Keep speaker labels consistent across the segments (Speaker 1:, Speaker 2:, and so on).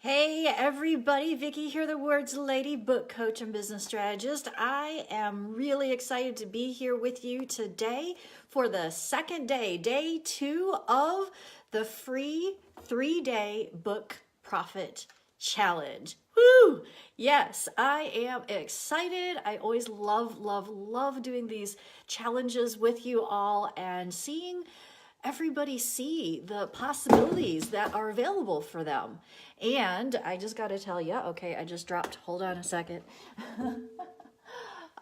Speaker 1: Hey everybody, Vicki here, the Words Lady, book coach and business strategist. I am really excited to be here with you today for the second day, day 2 of the free 3-day book profit challenge. Woo! Yes, I am excited. I always love doing these challenges with you all and seeing everybody see the possibilities that are available for them. And I just got to tell you, okay, I just dropped, hold on a second.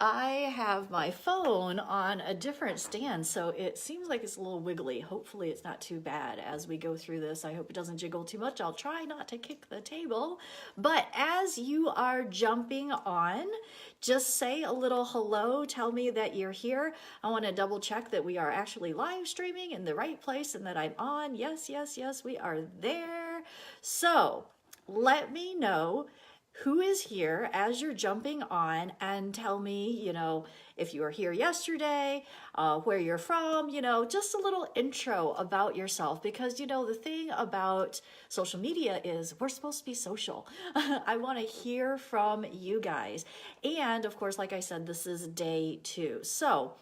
Speaker 1: I have my phone on a different stand, so it seems like it's a little wiggly. Hopefully it's not too bad as we go through this. I hope it doesn't jiggle too much. I'll try not to kick the table. But as you are jumping on, just say a little hello. Tell me that you're here. I want to double check that we are actually live streaming in the right place and that I'm on. Yes, we are there. So let me know who is here as you're jumping on, and tell me, if you were here yesterday, where you're from, just a little intro about yourself, because, the thing about social media is we're supposed to be social. I want to hear from you guys. And of course, like I said, this is day 2. So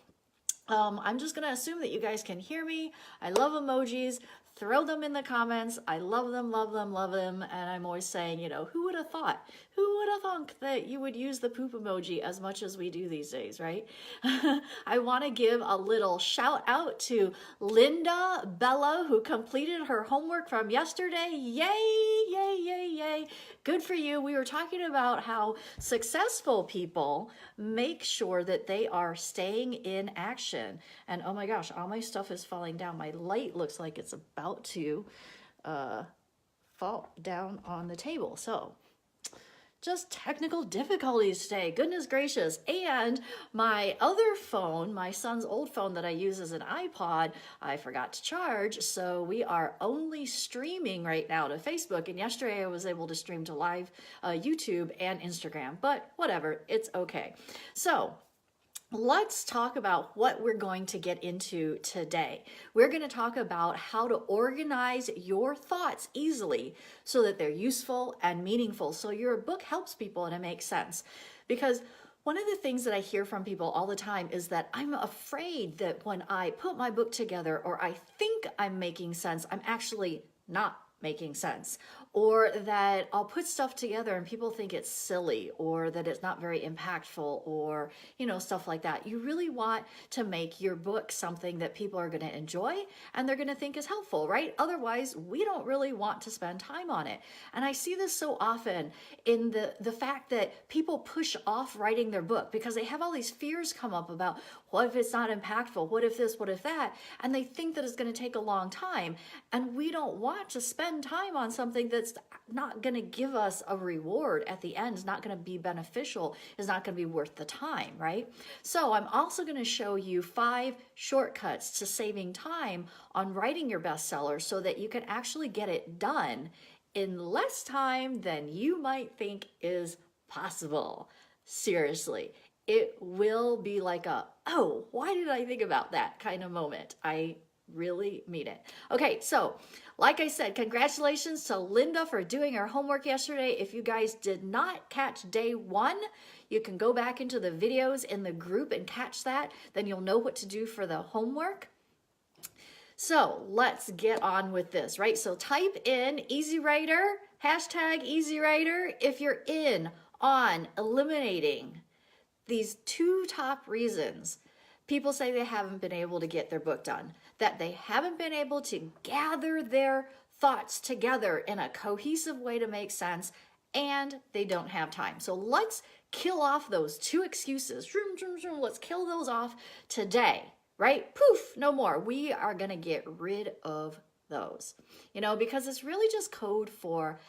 Speaker 1: I'm just going to assume that you guys can hear me. I love emojis. Throw them in the comments. I love them. And I'm always saying, who would have thought? Who would have thunk that you would use the poop emoji as much as we do these days, right? I want to give a little shout out to Linda Bella, who completed her homework from yesterday. Yay. Good for you. We were talking about how successful people make sure that they are staying in action. And oh my gosh, all my stuff is falling down. My light looks like it's about to fall down on the table. So just technical difficulties today. Goodness gracious. And my other phone, my son's old phone that I use as an iPod, I forgot to charge. So we are only streaming right now to Facebook. And yesterday I was able to stream to live YouTube and Instagram, but whatever, it's okay. So let's talk about what we're going to get into today. We're going to talk about how to organize your thoughts easily so that they're useful and meaningful, so your book helps people and it makes sense. Because one of the things that I hear from people all the time is that I'm afraid that when I put my book together, or I think I'm making sense, I'm actually not making sense, or that I'll put stuff together and people think it's silly, or that it's not very impactful, or stuff like that. You really want to make your book something that people are going to enjoy and they're going to think is helpful, right? Otherwise, we don't really want to spend time on it. And I see this so often in the fact that people push off writing their book because they have all these fears come up about, what if it's not impactful? What if this? What if that? And they think that it's going to take a long time. And we don't want to spend time on something that's not going to give us a reward at the end, is not going to be beneficial, is not going to be worth the time, right? So I'm also going to show you 5 shortcuts to saving time on writing your bestseller so that you can actually get it done in less time than you might think is possible. Seriously, it will be like a, oh, why did I think about that kind of moment. I really mean it. Okay, so like I said, congratulations to Linda for doing her homework yesterday. If you guys did not catch day 1, you can go back into the videos in the group and catch that. Then you'll know what to do for the homework. So let's get on with this, right? So type in EasyWriter, hashtag EasyWriter, if you're in on eliminating these 2 top reasons people say they haven't been able to get their book done, that they haven't been able to gather their thoughts together in a cohesive way to make sense, and they don't have time. So let's kill off those 2 excuses. Let's kill those off today, right? Poof, no more. We are going to get rid of those, because it's really just code for,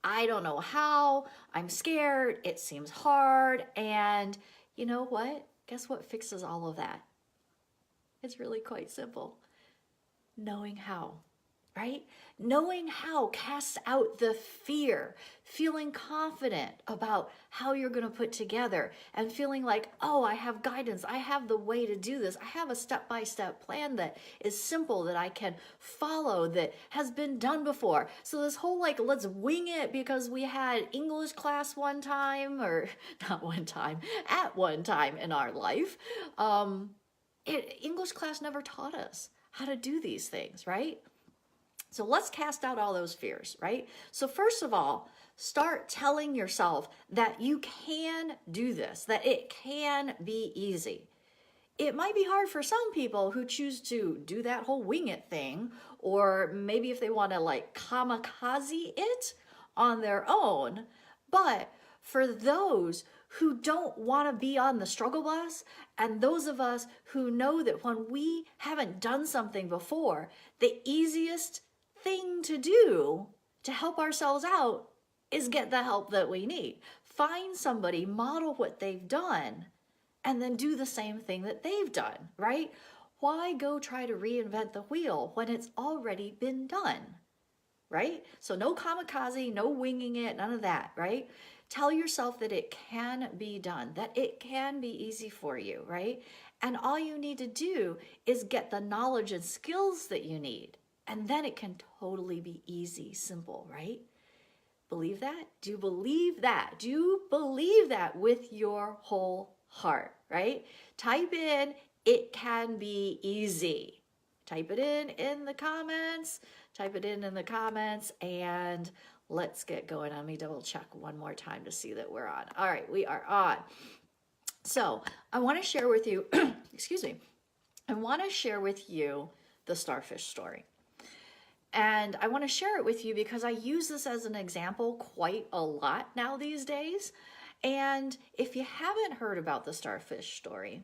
Speaker 1: I don't know how, I'm scared, it seems hard, and you know what? Guess what fixes all of that? It's really quite simple. Knowing how, right? Knowing how casts out the fear, feeling confident about how you're going to put together and feeling like, oh, I have guidance. I have the way to do this. I have a step-by-step plan that is simple that I can follow that has been done before. So this whole like, let's wing it because we had English class one time, or not one time, at one time in our life. English class never taught us how to do these things, right? So let's cast out all those fears, right? So first of all, start telling yourself that you can do this, that it can be easy. It might be hard for some people who choose to do that whole wing it thing, or maybe if they want to like kamikaze it on their own. But for those who don't want to be on the struggle bus, and those of us who know that when we haven't done something before, the easiest thing to do to help ourselves out is get the help that we need. Find somebody, model what they've done, and then do the same thing that they've done, right? Why go try to reinvent the wheel when it's already been done, right? So no kamikaze, no winging it, none of that, right? Tell yourself that it can be done, that it can be easy for you, right? And all you need to do is get the knowledge and skills that you need. And then it can totally be easy, simple, right? Believe that? Do you believe that? Do you believe that with your whole heart, right? Type in, it can be easy. Type it in the comments. Type it in the comments, and let's get going. Let me double check one more time to see that we're on. All right, we are on. So I want to share with you, excuse me, I want to share with you the starfish story. And I want to share it with you because I use this as an example quite a lot now these days. And if you haven't heard about the starfish story,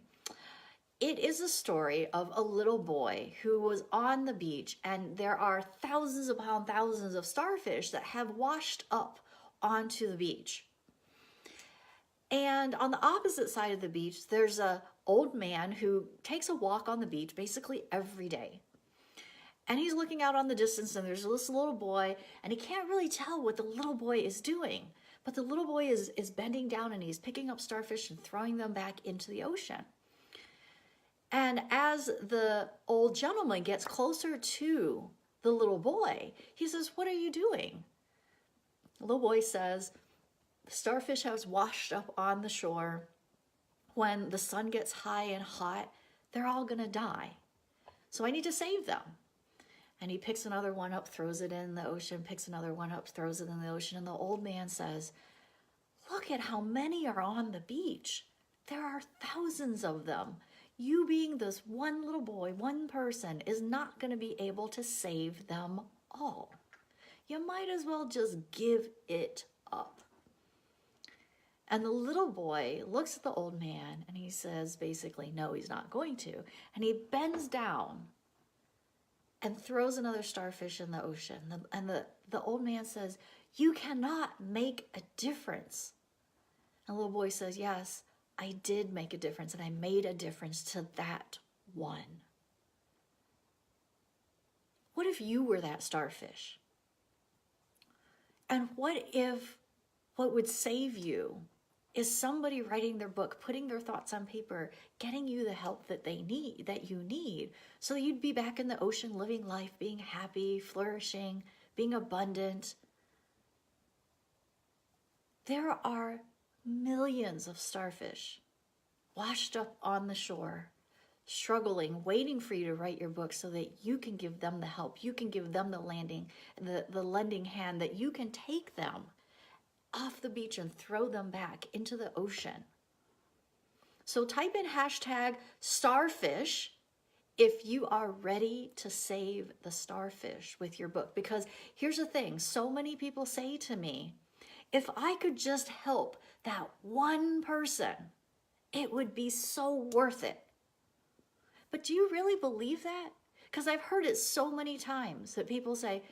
Speaker 1: it is a story of a little boy who was on the beach, and there are thousands upon thousands of starfish that have washed up onto the beach. And on the opposite side of the beach, there's an old man who takes a walk on the beach basically every day. And he's looking out on the distance, and there's this little boy, and he can't really tell what the little boy is doing. But the little boy is bending down, and he's picking up starfish and throwing them back into the ocean. And as the old gentleman gets closer to the little boy, he says, "What are you doing?" The little boy says, "The starfish has washed up on the shore. When the sun gets high and hot, they're all going to die. So I need to save them." And he picks another one up, throws it in the ocean, picks another one up, throws it in the ocean. And the old man says, "Look at how many are on the beach. There are thousands of them. You being this one little boy, one person, is not going to be able to save them all. You might as well just give it up." And the little boy looks at the old man and he says basically, no, he's not going to. And he bends down and throws another starfish in the ocean. And the old man says, "You cannot make a difference." And the little boy says, "Yes, I did make a difference, and I made a difference to that one." What if you were that starfish? And what if what would save you is somebody writing their book, putting their thoughts on paper, getting you the help that you need, so that you'd be back in the ocean, living life, being happy, flourishing, being abundant. There are millions of starfish washed up on the shore, struggling, waiting for you to write your book so that you can give them the help, you can give them the lending hand, that you can take them off the beach and throw them back into the ocean. So type in hashtag starfish if you are ready to save the starfish with your book. Because here's the thing, so many people say to me, if I could just help that one person, it would be so worth it. But do you really believe that? Because I've heard it so many times that people say,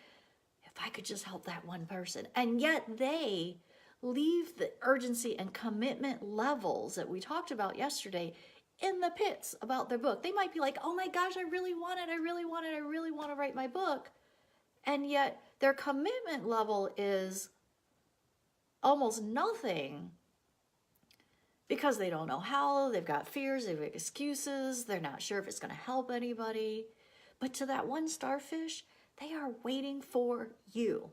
Speaker 1: if I could just help that one person. And yet they leave the urgency and commitment levels that we talked about yesterday in the pits about their book. They might be like, "Oh my gosh, I really want it. I really want it. I really want to write my book." And yet their commitment level is almost nothing because they don't know how, they've got fears, they've got excuses, they're not sure if it's going to help anybody. But to that one starfish, they are waiting for you.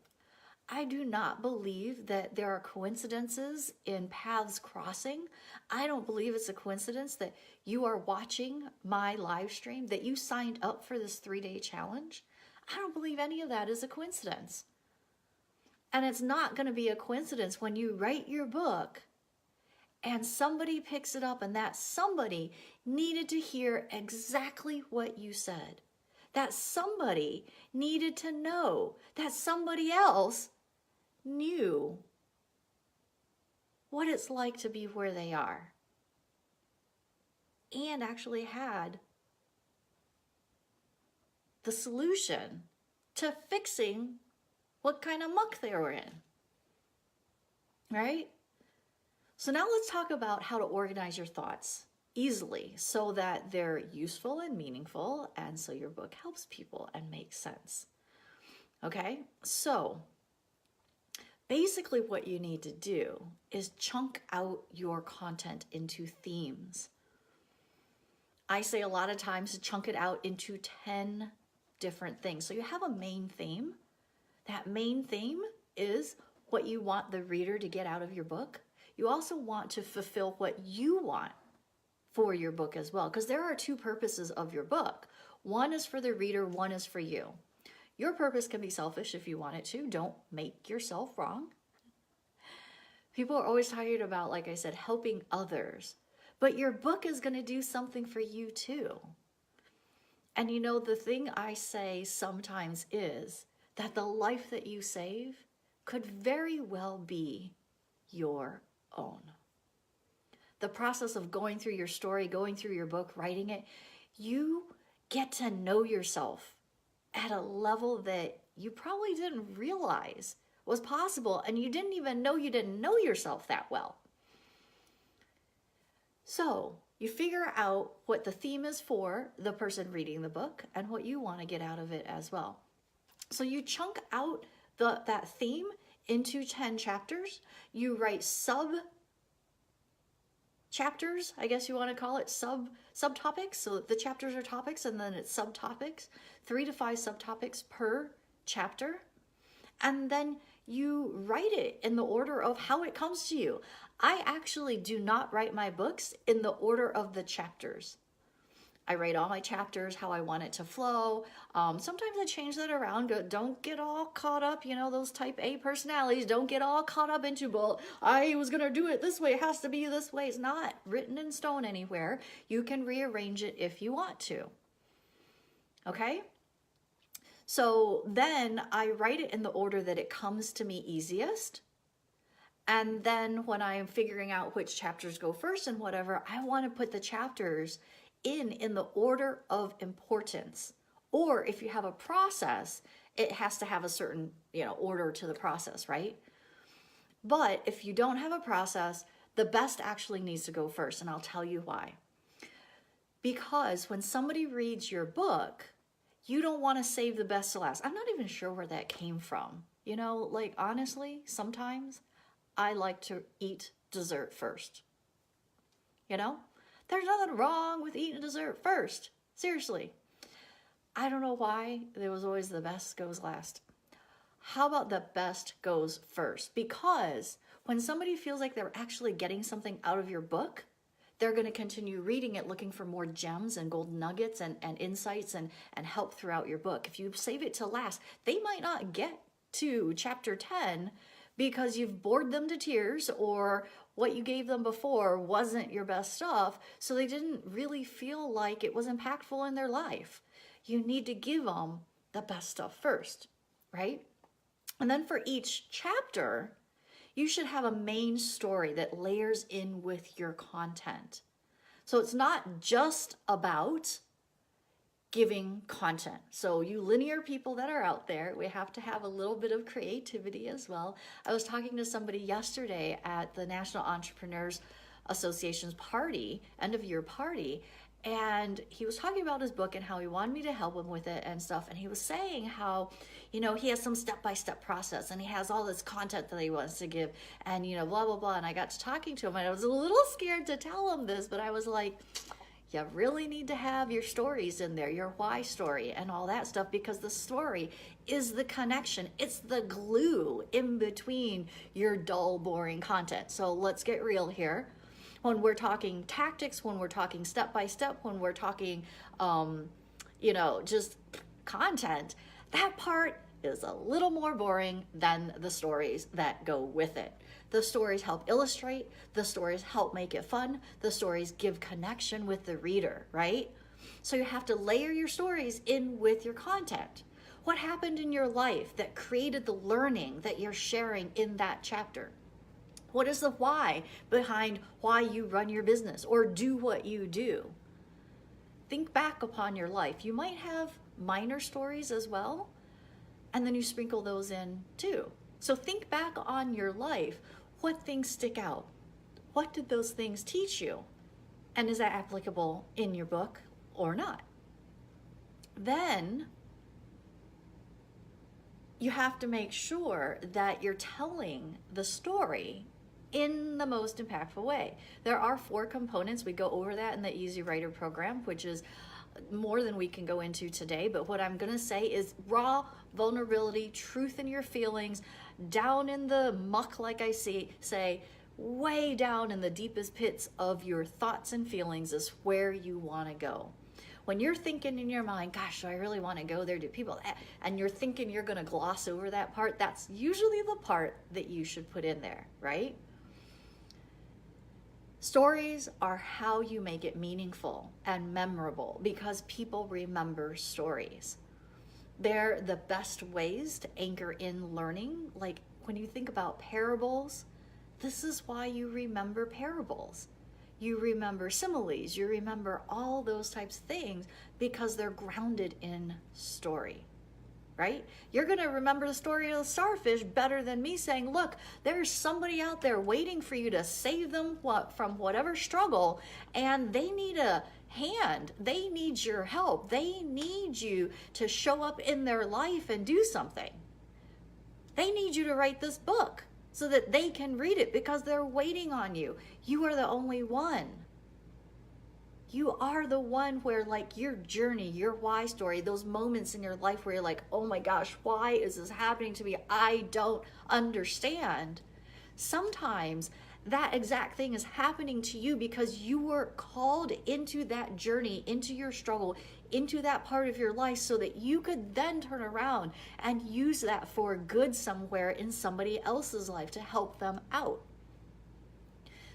Speaker 1: I do not believe that there are coincidences in paths crossing. I don't believe it's a coincidence that you are watching my live stream, that you signed up for this 3-day challenge. I don't believe any of that is a coincidence. And it's not going to be a coincidence when you write your book and somebody picks it up and that somebody needed to hear exactly what you said. That somebody needed to know that somebody else knew what it's like to be where they are and actually had the solution to fixing what kind of muck they were in, right? So now let's talk about how to organize your thoughts easily so that they're useful and meaningful, and so your book helps people and makes sense. Okay, so basically what you need to do is chunk out your content into themes. I say a lot of times to chunk it out into 10 different things. So you have a main theme. That main theme is what you want the reader to get out of your book. You also want to fulfill what you want for your book as well, because there are two purposes of your book. One is for the reader, one is for you. Your purpose can be selfish if you want it to. Don't make yourself wrong. People are always talking about, like I said, helping others. But your book is going to do something for you too. And you know, the thing I say sometimes is that the life that you save could very well be your own. The process of going through your story, going through your book, writing it, you get to know yourself at a level that you probably didn't realize was possible, and you didn't even know you didn't know yourself that well. So you figure out what the theme is for the person reading the book and what you want to get out of it as well. So you chunk out that theme into 10 chapters. You write chapters, I guess you want to call it, subtopics. So the chapters are topics and then it's subtopics, 3 to 5 subtopics per chapter. And then you write it in the order of how it comes to you. I actually do not write my books in the order of the chapters. I write all my chapters how I want it to flow. Sometimes I change that around. Don't get all caught up, you know, those type A personalities. Don't get all caught up into, well, I was going to do it this way. It has to be this way. It's not written in stone anywhere. You can rearrange it if you want to. Okay? So then I write it in the order that it comes to me easiest. And then when I am figuring out which chapters go first and whatever, I want to put the chapters in the order of importance. Or if you have a process, it has to have a certain, order to the process, right? But if you don't have a process, the best actually needs to go first, and I'll tell you why. Because when somebody reads your book, you don't want to save the best to last. I'm not even sure where that came from. Honestly, sometimes I like to eat dessert first. There's nothing wrong with eating dessert first. Seriously. I don't know why there was always the best goes last. How about the best goes first? Because when somebody feels like they're actually getting something out of your book, they're going to continue reading it, looking for more gems and golden nuggets and insights and help throughout your book. If you save it to last, they might not get to chapter 10 because you've bored them to tears, or what you gave them before wasn't your best stuff, so they didn't really feel like it was impactful in their life. You need to give them the best stuff first, right? And then for each chapter, you should have a main story that layers in with your content. So it's not just about giving content. So you linear people that are out there, we have to have a little bit of creativity as well. I was talking to somebody yesterday at the National Entrepreneurs Association's party, end of year party, And he was talking about his book and how he wanted me to help him with it and stuff. And he was saying how, he has some step-by-step process and he has all this content that he wants to give and, blah, blah, blah. And I got to talking to him and I was a little scared to tell him this, but I was like, you really need to have your stories in there, your why story and all that stuff, because the story is the connection. It's the glue in between your dull, boring content. So let's get real here. When we're talking tactics, when we're talking step-by-step, when we're talking, just content, that part is a little more boring than the stories that go with it. The stories help illustrate, the stories help make it fun, the stories give connection with the reader, right? So you have to layer your stories in with your content. What happened in your life that created the learning that you're sharing in that chapter? What is the why behind why you run your business or do what you do? Think back upon your life. You might have minor stories as well, and then you sprinkle those in too. So think back on your life. What things stick out? What did those things teach you? And is that applicable in your book or not? Then you have to make sure that you're telling the story in the most impactful way. There are 4 components. We go over that in the Easy Writer program, which is more than we can go into today. But what I'm going to say is raw vulnerability, truth in your feelings, down in the muck, like I say, way down in the deepest pits of your thoughts and feelings is where you want to go. When you're thinking in your mind, gosh, do I really want to go there? Do people, and you're thinking you're going to gloss over that part, that's usually the part that you should put in there, right? Stories are how you make it meaningful and memorable because people remember stories. They're the best ways to anchor in learning. Like when you think about parables, this is why you remember parables. You remember similes, you remember all those types of things because they're grounded in story, right? You're gonna remember the story of the starfish better than me saying, look, there's somebody out there waiting for you to save them from whatever struggle, and they need a hand. They need your help. They need you to show up in their life and do something. They need you to write this book so that they can read it because they're waiting on you. You are the only one. You are the one where like your journey, your why story, those moments in your life where you're like, oh my gosh, why is this happening to me? I don't understand. Sometimes that exact thing is happening to you because you were called into that journey, into your struggle, into that part of your life so that you could then turn around and use that for good somewhere in somebody else's life to help them out.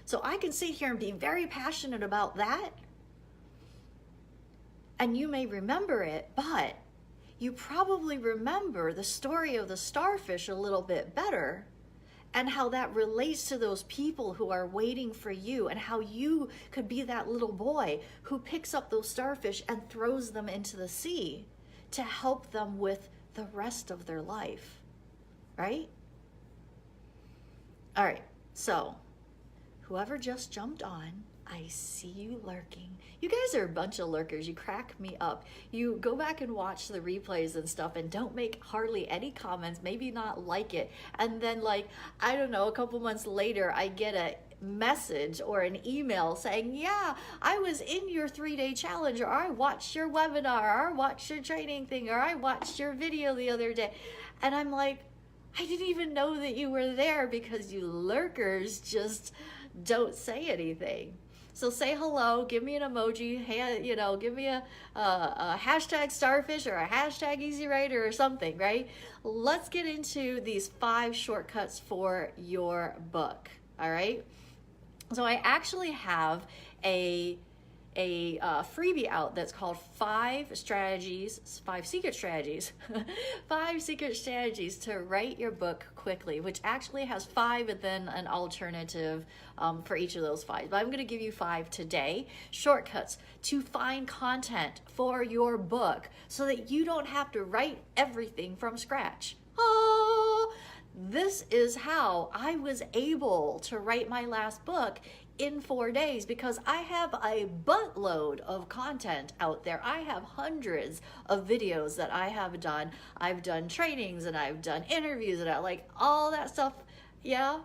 Speaker 1: So I can sit here and be very passionate about that, and you may remember it, but you probably remember the story of the starfish a little bit better and how that relates to those people who are waiting for you and how you could be that little boy who picks up those starfish and throws them into the sea to help them with the rest of their life, right? All right, so whoever just jumped on, I see you lurking. You guys are a bunch of lurkers. You crack me up. You go back and watch the replays and stuff and don't make hardly any comments, maybe not like it. And then like, I don't know, a couple months later, I get a message or an email saying, yeah, I was in your 3-day challenge, or I watched your webinar, or I watched your training thing, or I watched your video the other day. And I'm like, I didn't even know that you were there because you lurkers just don't say anything. So say hello, give me an emoji, hey, you know, give me a hashtag starfish or a hashtag easy writer or something, right? Let's get into these 5 shortcuts for your book, all right? So I actually have a freebie out that's called 5 secret strategies, 5 secret strategies to write your book quickly, which actually has 5 and then an alternative for each of those 5. But I'm going to give you 5 today. Shortcuts to find content for your book so that you don't have to write everything from scratch. Oh, this is how I was able to write my last book in 4 days because I have a buttload of content out there. I have hundreds of videos that I have done. I've done trainings and I've done interviews and I like all that stuff. Yeah.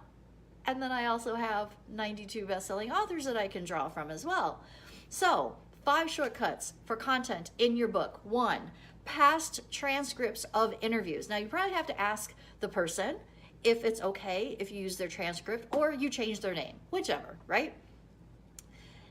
Speaker 1: And then I also have 92 best-selling authors that I can draw from as well. So 5 shortcuts for content in your book. 1, past transcripts of interviews. Now you probably have to ask the person if it's okay if you use their transcript or you change their name, whichever, right?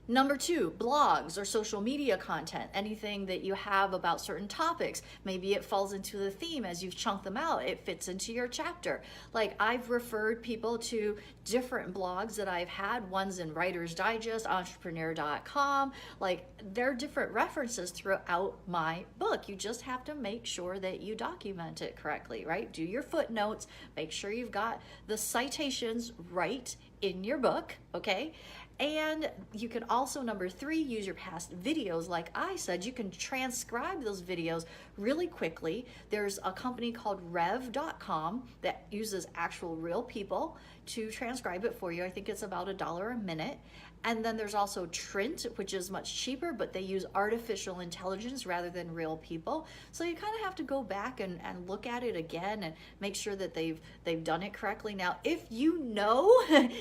Speaker 1: Number 2, blogs or social media content, anything that you have about certain topics. Maybe it falls into the theme as you've chunked them out. It fits into your chapter. Like I've referred people to different blogs that I've had. One's in Writer's Digest, entrepreneur.com. Like there are different references throughout my book. You just have to make sure that you document it correctly, right? Do your footnotes. Make sure you've got the citations right in your book, okay? And you can also, number 3, use your past videos. Like I said, you can transcribe those videos really quickly. There's a company called rev.com that uses actual real people to transcribe it for you. I think it's about $1 a minute. And then there's also Trint, which is much cheaper, but they use artificial intelligence rather than real people. So you kind of have to go back and look at it again and make sure that they've done it correctly. Now, if you know,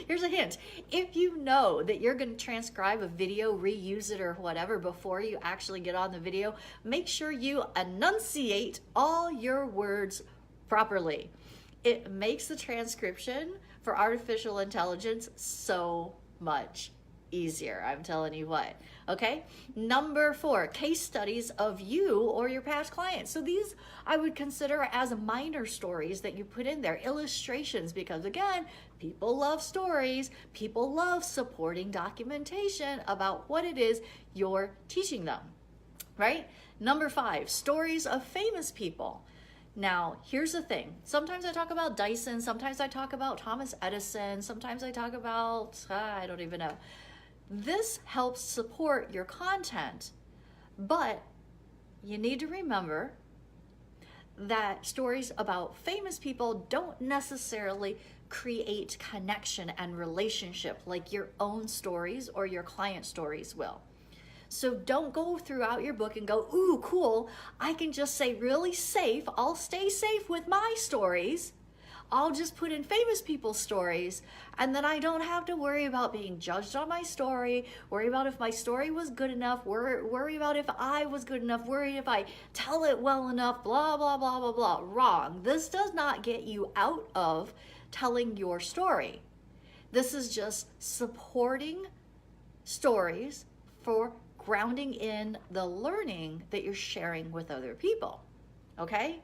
Speaker 1: here's a hint, if you know that you're going to transcribe a video, reuse it or whatever before you actually get on the video, make sure you enunciate all your words properly. It makes the transcription for artificial intelligence so much easier. I'm telling you what. Okay. Number 4, case studies of you or your past clients. So these I would consider as minor stories that you put in there, illustrations, because again, people love stories. People love supporting documentation about what it is you're teaching them, right? Number 5, stories of famous people. Now, here's the thing. Sometimes I talk about Dyson. Sometimes I talk about Thomas Edison. Sometimes I talk about, I don't even know. This helps support your content, but you need to remember that stories about famous people don't necessarily create connection and relationship like your own stories or your client stories will. So don't go throughout your book and go, ooh, cool, I can just say really safe, I'll stay safe with my stories. I'll just put in famous people's stories, and then I don't have to worry about being judged on my story, worry about if my story was good enough, worry about if I was good enough, worry if I tell it well enough, blah, blah, blah, blah, blah. Wrong. This does not get you out of telling your story. This is just supporting stories for grounding in the learning that you're sharing with other people. Okay?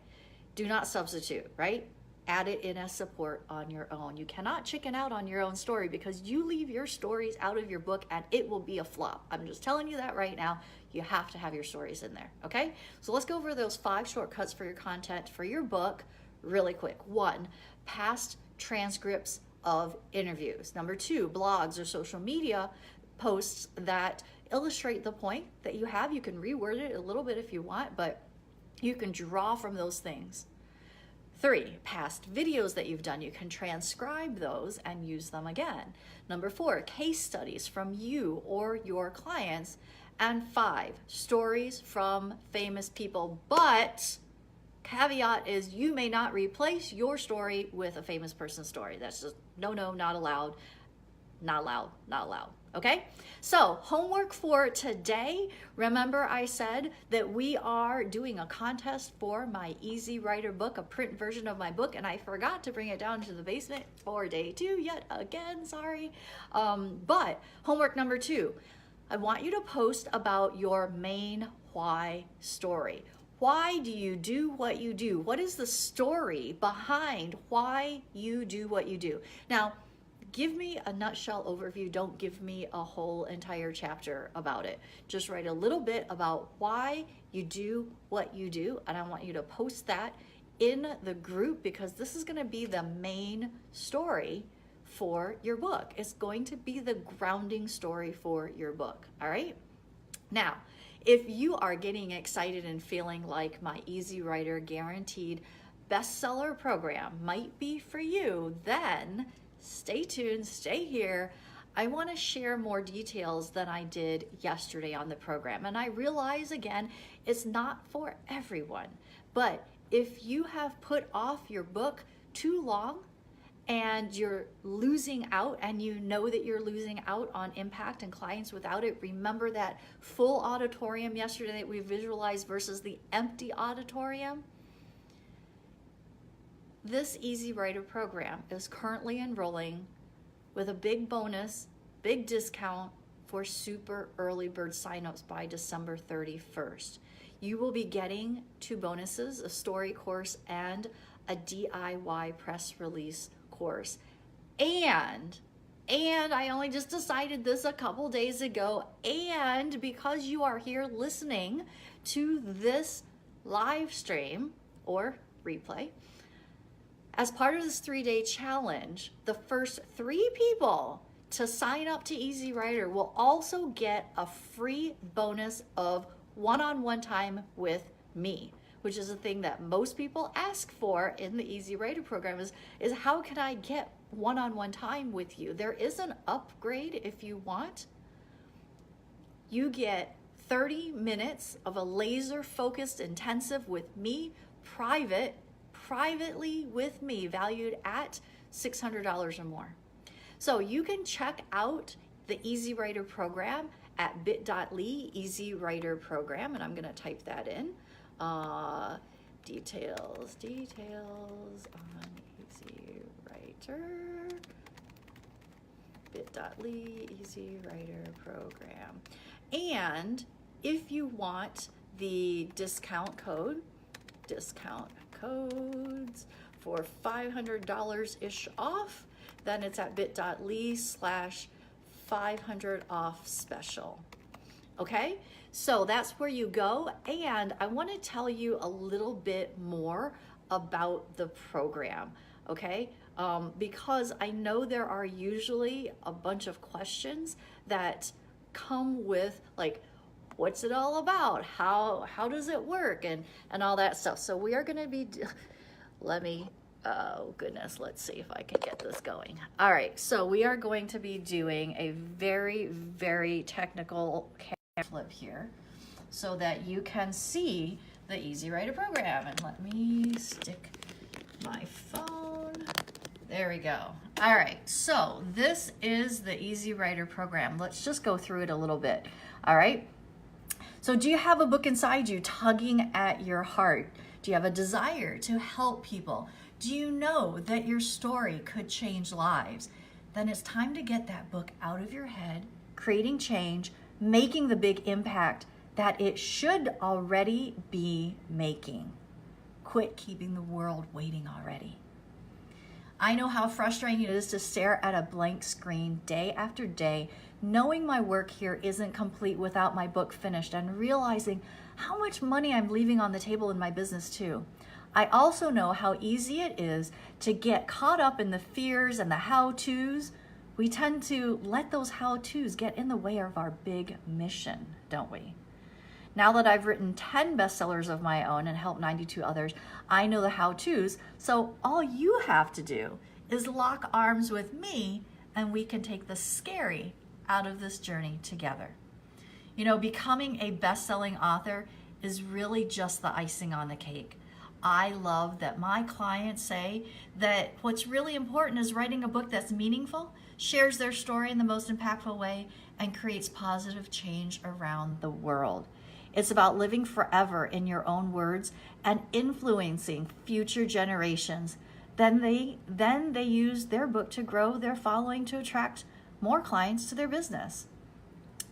Speaker 1: Do not substitute, right? Add it in as support on your own. You cannot chicken out on your own story because you leave your stories out of your book and it will be a flop. I'm just telling you that right now. You have to have your stories in there, okay? So let's go over those 5 shortcuts for your content for your book really quick. 1, past transcripts of interviews. Number 2, blogs or social media posts that illustrate the point that you have. You can reword it a little bit if you want, but you can draw from those things. 3, past videos that you've done. You can transcribe those and use them again. Number 4, case studies from you or your clients. And 5, stories from famous people. But caveat is you may not replace your story with a famous person's story. That's just no, not allowed. Not allowed, not allowed. Okay, so homework for today. Remember I said that we are doing a contest for my Easy Writer book, a print version of my book, and I forgot to bring it down to the basement for day 2 yet again, sorry. But homework number 2, I want you to post about your main why story. Why do you do what you do? What is the story behind why you do what you do? Now, give me a nutshell overview. Don't give me a whole entire chapter about it. Just write a little bit about why you do what you do. And I want you to post that in the group because this is going to be the main story for your book. It's going to be the grounding story for your book. All right. Now, if you are getting excited and feeling like my Easy Writer Guaranteed Bestseller program might be for you, then stay tuned, stay here. I want to share more details than I did yesterday on the program. And I realize, again, it's not for everyone. But if you have put off your book too long and you're losing out, and you know that you're losing out on impact and clients without it, remember that full auditorium yesterday that we visualized versus the empty auditorium? This Easy Writer program is currently enrolling with a big bonus, big discount for super early bird signups by December 31st. You will be getting 2 bonuses, a story course and a DIY press release course. And I only just decided this a couple days ago, and because you are here listening to this live stream or replay, as part of this 3-day challenge, the first 3 people to sign up to Easy Writer will also get a free bonus of one-on-one time with me, which is a thing that most people ask for in the Easy Writer program is how can I get one-on-one time with you? There is an upgrade if you want. You get 30 minutes of a laser-focused intensive with me, privately with me, valued at $600 or more. So you can check out the Easy Writer program at bit.ly Easy Writer program, and I'm going to type that in. Details on Easy Writer, bit.ly Easy Writer program. And if you want the discount codes for $500-ish off, then it's at bit.ly/500 off special. Okay, so that's where you go. And I want to tell you a little bit more about the program, okay? Because I know there are usually a bunch of questions that come with, like, what's it all about? How does it work? And all that stuff. So we are going to be, oh goodness, let's see if I can get this going. All right, so we are going to be doing a very, very technical flip here so that you can see the Easy Writer program. And let me stick my phone. There we go. All right, so this is the Easy Writer program. Let's just go through it a little bit. All right. So do you have a book inside you tugging at your heart? Do you have a desire to help people? Do you know that your story could change lives? Then it's time to get that book out of your head, creating change, making the big impact that it should already be making. Quit keeping the world waiting already. I know how frustrating it is to stare at a blank screen day after day, knowing my work here isn't complete without my book finished, and realizing how much money I'm leaving on the table in my business too. I also know how easy it is to get caught up in the fears and the how-tos. We tend to let those how-tos get in the way of our big mission, don't we? Now that I've written 10 bestsellers of my own and helped 92 others, I know the how-tos. So all you have to do is lock arms with me, and we can take the scary out of this journey together. You know, becoming a best-selling author is really just the icing on the cake. I love that my clients say that what's really important is writing a book that's meaningful, shares their story in the most impactful way, and creates positive change around the world. It's about living forever in your own words and influencing future generations. Then they use their book to grow their following to attract more clients to their business.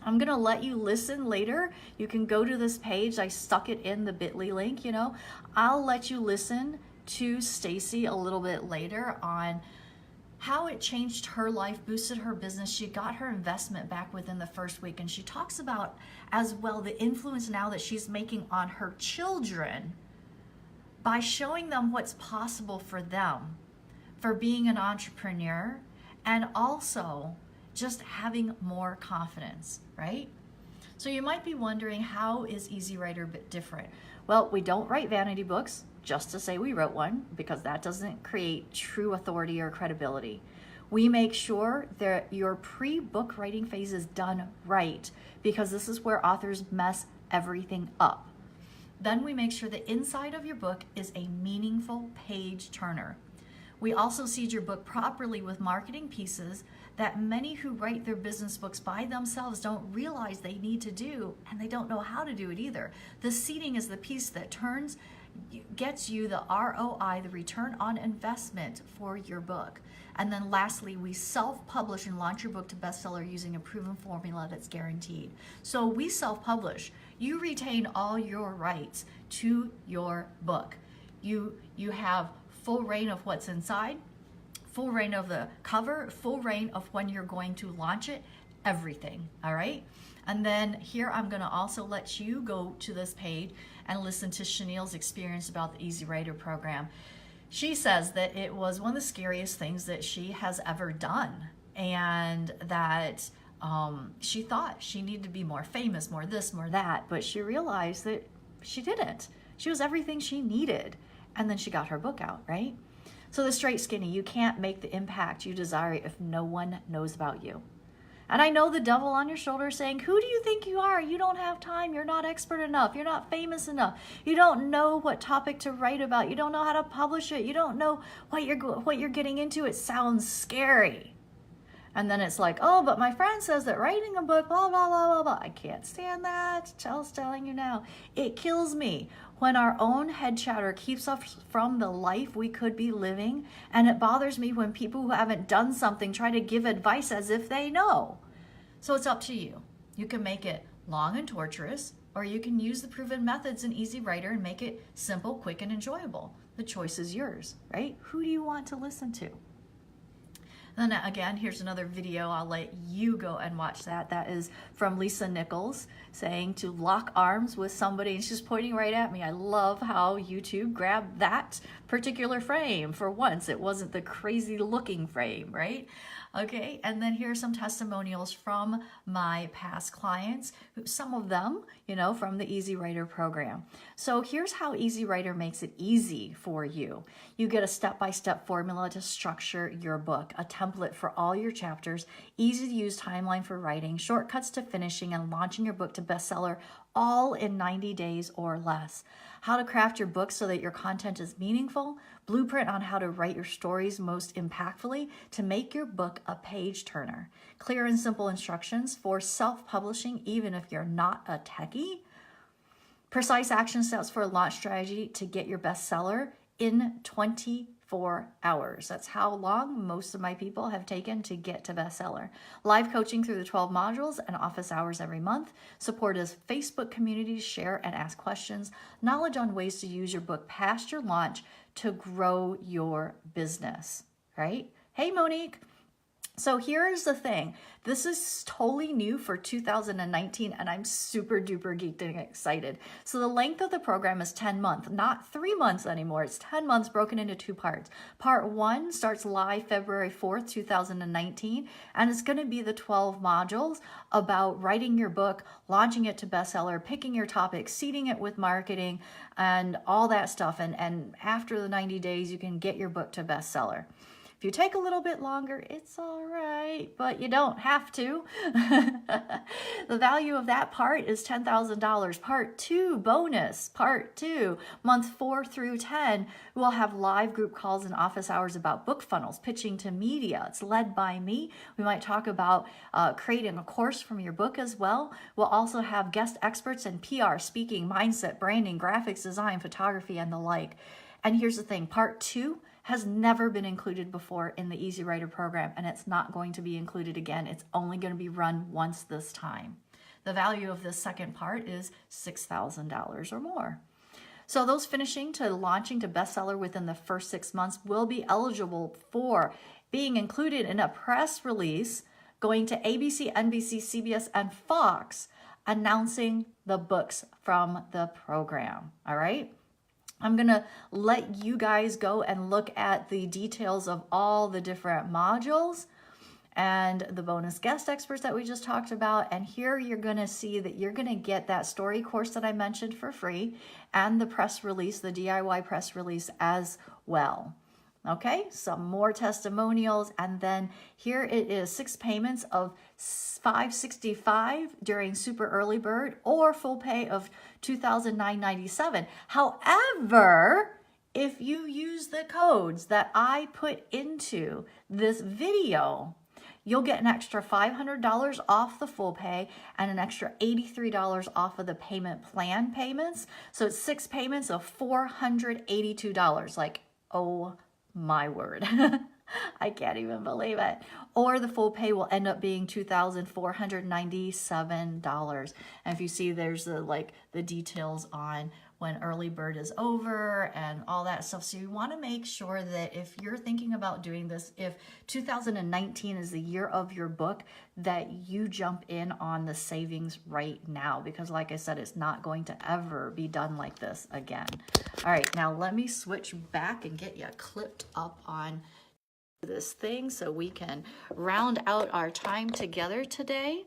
Speaker 1: I'm going to let you listen later. You can go to this page. I stuck it in the bit.ly link, you know. I'll let you listen to Stacy a little bit later on how it changed her life, boosted her business. She got her investment back within the first week. And she talks about as well the influence now that she's making on her children by showing them what's possible for them, for being an entrepreneur, and also just having more confidence, right? So you might be wondering, how is Easy Writer different? Well, we don't write vanity books just to say we wrote one, because that doesn't create true authority or credibility. We make sure that your pre-book writing phase is done right, because this is where authors mess everything up. Then we make sure the inside of your book is a meaningful page turner. We also seed your book properly with marketing pieces that many who write their business books by themselves don't realize they need to do, and they don't know how to do it either. The seeding is the piece that gets you the ROI, the return on investment for your book. And then lastly, we self-publish and launch your book to bestseller using a proven formula that's guaranteed. So we self-publish. You retain all your rights to your book. You have full reign of what's inside, full reign of the cover, full reign of when you're going to launch it, everything, all right? And then here I'm gonna also let you go to this page and listen to Chenille's experience about the Easy Writer program. She says that it was one of the scariest things that she has ever done, and that she thought she needed to be more famous, more this, more that, but she realized that she didn't. She was everything she needed, and then she got her book out, right? So the straight skinny, you can't make the impact you desire if no one knows about you. And I know the devil on your shoulder saying, who do you think you are? You don't have time. You're not expert enough. You're not famous enough. You don't know what topic to write about. You don't know how to publish it. You don't know what you're getting into. It sounds scary. And then it's like, oh, but my friend says that writing a book, blah, blah, blah, blah, blah. I can't stand that. Chel's telling you now. It kills me when our own head chatter keeps us from the life we could be living. And it bothers me when people who haven't done something try to give advice as if they know. So it's up to you. You can make it long and torturous, or you can use the proven methods in Easy Writer and make it simple, quick, and enjoyable. The choice is yours, right? Who do you want to listen to? Then again, here's another video. I'll let you go and watch that. That is from Lisa Nichols saying to lock arms with somebody, and she's pointing right at me. I love how YouTube grabbed that particular frame. For once, it wasn't the crazy looking frame, right? Okay, and then here's some testimonials from my past clients, some of them, from the Easy Writer program. So here's how Easy Writer makes it easy for you. You get a step-by-step formula to structure your book, a template for all your chapters, easy to use timeline for writing, shortcuts to finishing and launching your book to bestseller, all in 90 days or less. How to craft your book so that your content is meaningful, blueprint on how to write your stories most impactfully to make your book a page turner, clear and simple instructions for self-publishing even if you're not a techie, precise action steps for a launch strategy to get your bestseller in 24 hours. That's how long most of my people have taken to get to bestseller. Live coaching through the 12 modules and office hours every month. Support as Facebook communities, share and ask questions. Knowledge on ways to use your book past your launch to grow your business, right? Hey, Monique. So here's the thing. This is totally new for 2019, and I'm super duper geeked and excited. So the length of the program is 10 months, not 3 months anymore. It's 10 months broken into 2 parts. Part 1 starts live February 4th, 2019, and it's going to be the 12 modules about writing your book, launching it to bestseller, picking your topic, seeding it with marketing, and all that stuff. And after the 90 days, you can get your book to bestseller. If you take a little bit longer, it's all right, but you don't have to. The value of that part is $10,000. Part 2, bonus. Part 2, month 4 through 10, we'll have live group calls and office hours about book funnels, pitching to media. It's led by me. We might talk about creating a course from your book as well. We'll also have guest experts in PR, speaking, mindset, branding, graphics design, photography, and the like. And here's the thing, part 2 has never been included before in the Easy Writer program, and it's not going to be included again. It's only going to be run once this time. The value of this second part is $6,000 or more. So those finishing to launching to bestseller within the first 6 months will be eligible for being included in a press release going to ABC, NBC, CBS, and Fox announcing the books from the program, all right? I'm going to let you guys go and look at the details of all the different modules and the bonus guest experts that we just talked about. And here you're going to see that you're going to get that story course that I mentioned for free and the press release, the DIY press release as well. Okay, some more testimonials, and then here it is, 6 payments of $565 during super early bird, or full pay of $2,997. However, if you use the codes that I put into this video, you'll get an extra $500 off the full pay and an extra $83 off of the payment plan payments. So it's 6 payments of $482. Like, oh my word. I can't even believe it. Or the full pay will end up being $2,497. And if you see, there's the details on when early bird is over and all that stuff. So you want to make sure that if you're thinking about doing this, if 2019 is the year of your book, that you jump in on the savings right now, because like I said, it's not going to ever be done like this again. All right, now let me switch back and get you clipped up on this thing so we can round out our time together today.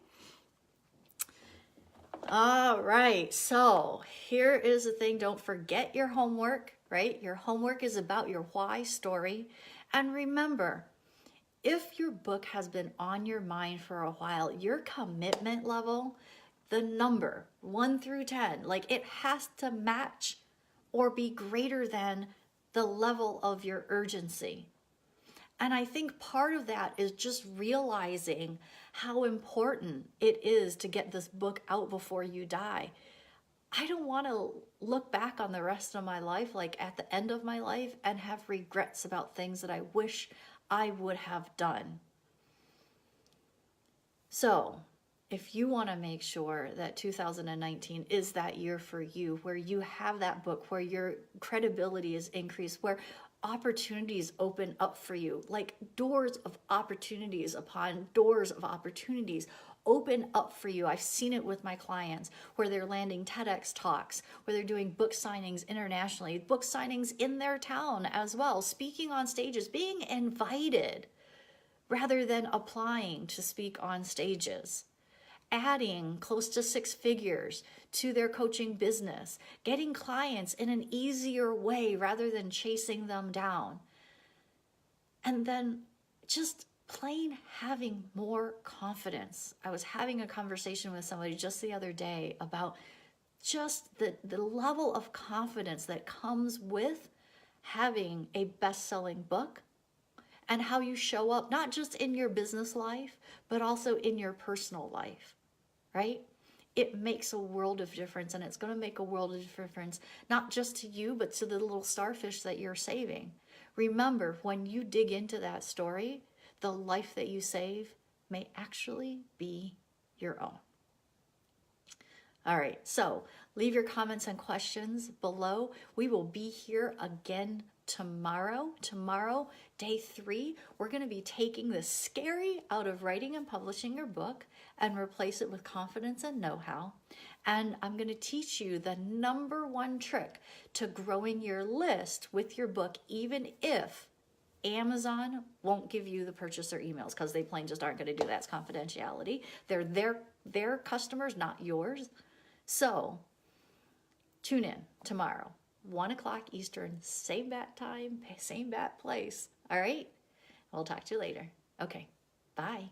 Speaker 1: All right, so here is the thing. Don't forget your homework, right? Your homework is about your why story. And remember, if your book has been on your mind for a while, your commitment level, the number 1 through 10, like it has to match or be greater than the level of your urgency. And I think part of that is just realizing how important it is to get this book out before you die. I don't want to look back on the rest of my life, like at the end of my life, and have regrets about things that I wish I would have done. So if you want to make sure that 2019 is that year for you, where you have that book, where your credibility is increased, where opportunities open up for you, like doors of opportunities upon doors of opportunities open up for you. I've seen it with my clients where they're landing TEDx talks, where they're doing book signings internationally, book signings in their town as well, speaking on stages, being invited rather than applying to speak on stages, adding close to 6 figures to their coaching business, getting clients in an easier way rather than chasing them down. And then just plain having more confidence. I was having a conversation with somebody just the other day about just the level of confidence that comes with having a best-selling book, and how you show up, not just in your business life, but also in your personal life, right? It makes a world of difference, and it's going to make a world of difference, not just to you, but to the little starfish that you're saving. Remember, when you dig into that story, the life that you save may actually be your own. All right, so leave your comments and questions below. We will be here again tomorrow. Tomorrow, day 3, we're going to be taking the scary out of writing and publishing your book and replace it with confidence and know-how. And I'm going to teach you the #1 trick to growing your list with your book, even if Amazon won't give you the purchaser emails, because they plain just aren't going to do that. It's confidentiality. They're their customers, not yours. So tune in tomorrow, 1 o'clock Eastern, same bat time, same bat place. All right? We'll talk to you later. Okay, bye.